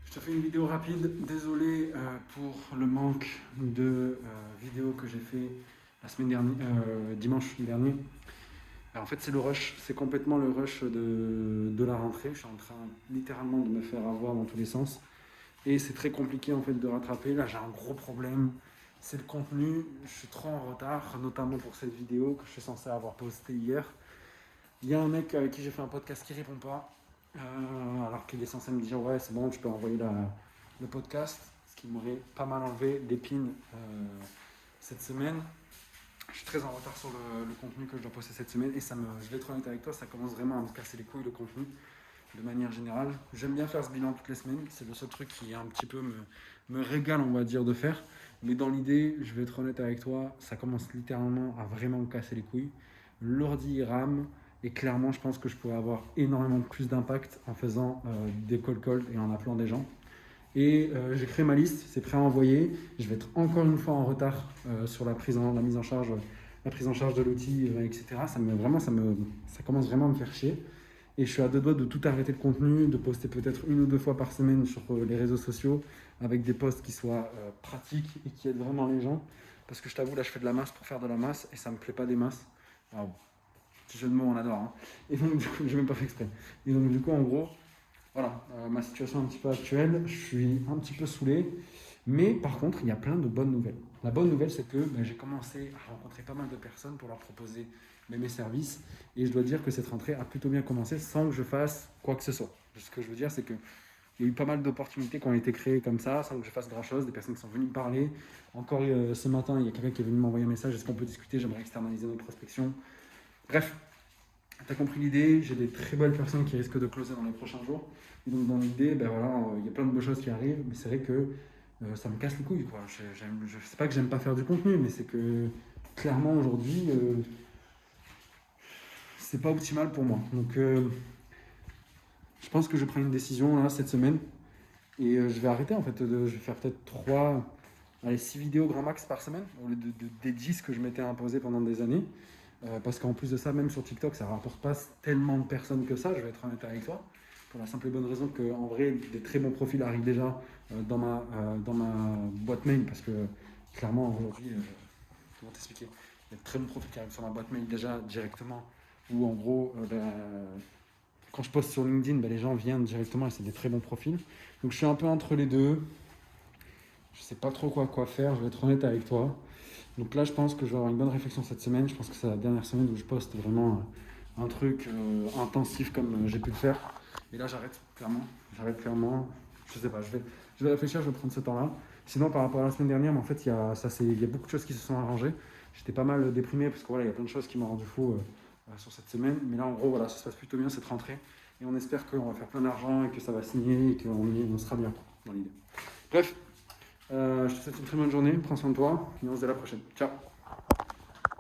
Je te fais une vidéo rapide. Désolé pour le manque de vidéos que j'ai fait la semaine dernière, dimanche dernier. Alors, en fait, c'est le rush, c'est complètement le rush de la rentrée. Je suis en train littéralement de me faire avoir dans tous les sens. Et c'est très compliqué en fait de rattraper. Là, j'ai un gros problème. C'est le contenu. Je suis trop en retard, notamment pour cette vidéo que je suis censé avoir postée hier. Il y a un mec avec qui j'ai fait un podcast qui répond pas. Alors qu'il est censé me dire ouais c'est bon tu peux envoyer le podcast, ce qui m'aurait pas mal enlevé d'épines cette semaine. Je suis très en retard sur le contenu que je dois poster cette semaine et je vais être honnête avec toi, ça commence vraiment à me casser les couilles le contenu de manière générale. J'aime bien faire ce bilan toutes les semaines, c'est le seul truc qui un petit peu me régale on va dire de faire. Mais dans l'idée, je vais être honnête avec toi, ça commence littéralement à vraiment me casser les couilles. L'ordi rame. Et clairement, je pense que je pourrais avoir énormément plus d'impact en faisant des cold calls et en appelant des gens. Et j'ai créé ma liste, c'est prêt à envoyer. Je vais être encore une fois en retard sur la prise en charge de l'outil, etc. Ça commence vraiment à me faire chier. Et je suis à deux doigts de tout arrêter le contenu, de poster peut-être 1 ou 2 fois par semaine sur les réseaux sociaux avec des posts qui soient pratiques et qui aident vraiment les gens. Parce que je t'avoue, là, je fais de la masse pour faire de la masse et ça me plaît pas des masses. Waouh. Petit jeu de mots, on adore. Hein. Et donc, du coup, je n'ai même pas fait exprès. Et donc, du coup, en gros, voilà, ma situation un petit peu actuelle, je suis un petit peu saoulé. Mais par contre, il y a plein de bonnes nouvelles. La bonne nouvelle, c'est que j'ai commencé à rencontrer pas mal de personnes pour leur proposer mes services. Et je dois dire que cette rentrée a plutôt bien commencé sans que je fasse quoi que ce soit. Ce que je veux dire, c'est que il y a eu pas mal d'opportunités qui ont été créées comme ça, sans que je fasse grand-chose. Des personnes qui sont venues me parler. Encore ce matin, il y a quelqu'un qui est venu m'envoyer un message. Est-ce qu'on peut discuter? J'aimerais externaliser notre prospection. Bref, tu as compris l'idée, j'ai des très belles personnes qui risquent de closer dans les prochains jours. Et donc dans l'idée, ben voilà, il y a plein de bonnes choses qui arrivent, mais c'est vrai que ça me casse les couilles. Quoi. Je sais pas que j'aime pas faire du contenu, mais c'est que clairement aujourd'hui, c'est pas optimal pour moi. Donc je pense que je prends une décision là, cette semaine et je vais arrêter en fait. Je vais faire peut-être 6 vidéos grand max par semaine, au lieu des 10 que je m'étais imposé pendant des années. Parce qu'en plus de ça, même sur TikTok, ça ne rapporte pas tellement de personnes que ça, je vais être honnête avec toi. Pour la simple et bonne raison qu'en vrai, des très bons profils arrivent déjà dans ma boîte mail. Parce que clairement, aujourd'hui, comment t'expliquer? Il y a de très bons profils qui arrivent sur ma boîte mail déjà directement. Ou en gros, quand je poste sur LinkedIn, les gens viennent directement et c'est des très bons profils. Donc je suis un peu entre les deux. Je ne sais pas trop quoi faire, je vais être honnête avec toi. Donc là, je pense que je vais avoir une bonne réflexion cette semaine. Je pense que c'est la dernière semaine où je poste vraiment un truc intensif comme j'ai pu le faire. Et là, j'arrête clairement. Je sais pas, je vais réfléchir, je vais prendre ce temps-là. Sinon, par rapport à la semaine dernière, mais en fait, il y a beaucoup de choses qui se sont arrangées. J'étais pas mal déprimé parce que voilà, il y a plein de choses qui m'ont rendu fou sur cette semaine. Mais là, en gros, voilà, ça se passe plutôt bien cette rentrée. Et on espère qu'on va faire plein d'argent et que ça va signer et qu'on sera bien dans l'idée. Bref, je te souhaite une très bonne journée, prends soin de toi et on se dit à la prochaine. Ciao.